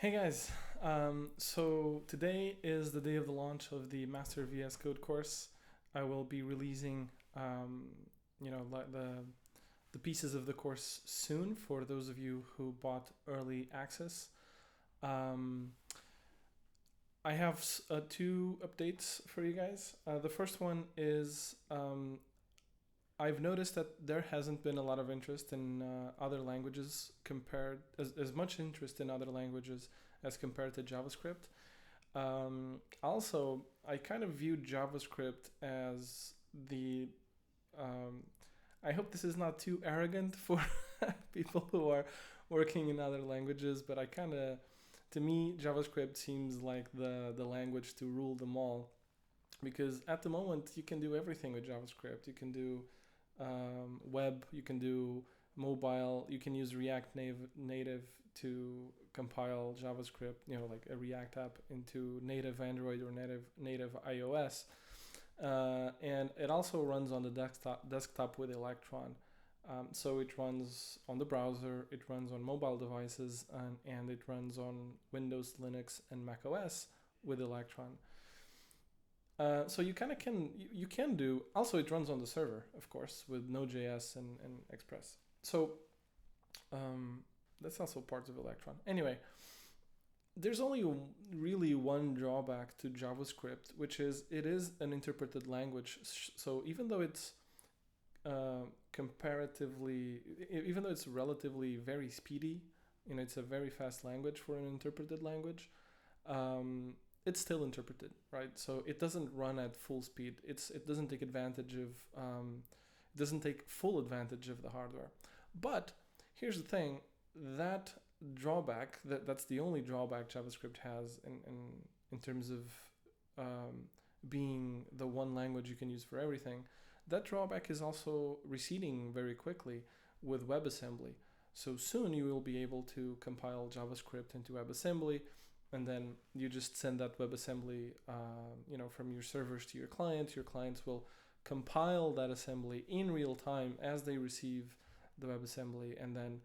Hey guys, so today is the day of the launch of the Master VS Code course. I will be releasing, the pieces of the course soon for those of you who bought early access. Um, I have two updates for you guys. The first one is I've noticed that there hasn't been a lot of interest in other languages compared as much interest in other languages as compared to JavaScript. Also, I kind of view JavaScript as the. Um, I hope this is not too arrogant for people who are working in other languages, but to me, JavaScript seems like the language to rule them all because at the moment you can do everything with JavaScript. You can do web, you can do mobile, you can use native to compile JavaScript, like a React app into native Android or native iOS. And it also runs on the desktop with Electron. So it runs on the browser, it runs on mobile devices, and it runs on Windows, Linux, and Mac OS with Electron. So you kind of you can do. Also, it runs on the server, of course, with Node.js and Express. So um, that's also part of Electron. Anyway, there's only really one drawback to JavaScript, which is it is an interpreted language. So even though it's comparatively, even though it's relatively very speedy, it's a very fast language for an interpreted language. Um, it's still interpreted, right? So it doesn't run at full speed. It doesn't take advantage of it doesn't take full advantage of the hardware. But here's the thing: that that's the only drawback JavaScript has in terms of being the one language you can use for everything. That drawback is also receding very quickly with WebAssembly. So soon you will be able to compile JavaScript into WebAssembly, and then you just send that WebAssembly, from your servers to your clients. Your clients will compile that assembly in real time as they receive the WebAssembly, and then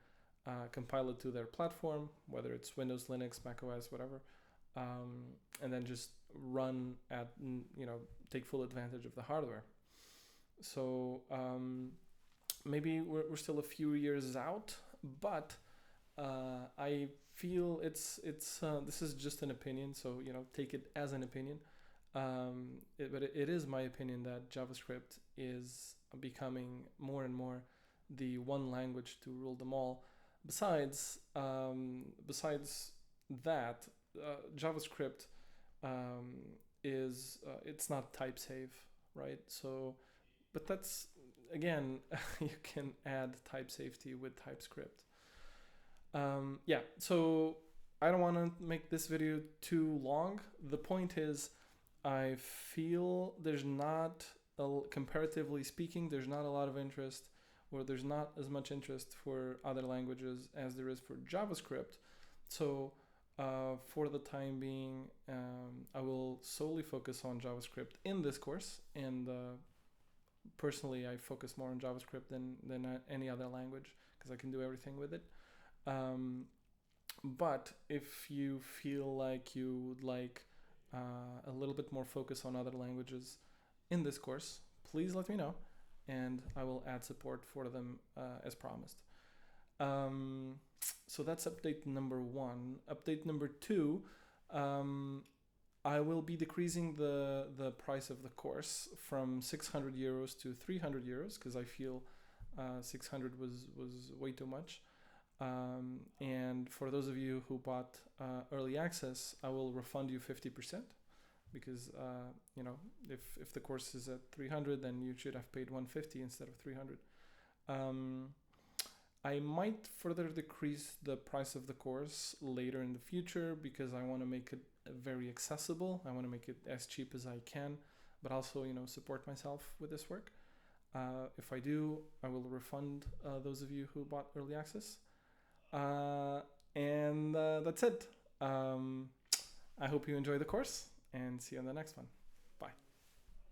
compile it to their platform, whether it's Windows, Linux, Mac OS, whatever, and then just run take full advantage of the hardware. So maybe we're still a few years out, but I feel this is just an opinion, so take it as an opinion. But it is my opinion that JavaScript is becoming more and more the one language to rule them all. Besides that, JavaScript is it's not type safe, right? So, but that's again, you can add type safety with TypeScript. Yeah, so I don't want to make this video too long. The point is, I feel there's not, comparatively speaking, there's not a lot of interest, or there's not as much interest for other languages as there is for JavaScript. So for the time being, I will solely focus on JavaScript in this course, and personally, I focus more on JavaScript than any other language because I can do everything with it. But if you feel like you would like a little bit more focus on other languages in this course, please let me know, and I will add support for them as promised. So that's update number one. Update number two, I will be decreasing the price of the course from 600 euros to 300 euros because I feel 600 was way too much. And for those of you who bought early access, I will refund you 50% because if the course is at 300, then you should have paid 150 instead of 300. I might further decrease the price of the course later in the future because I want to make it very accessible. I want to make it as cheap as I can, but also support myself with this work. If I do, I will refund those of you who bought early access. And that's it. I hope you enjoy the course and see you on the next one.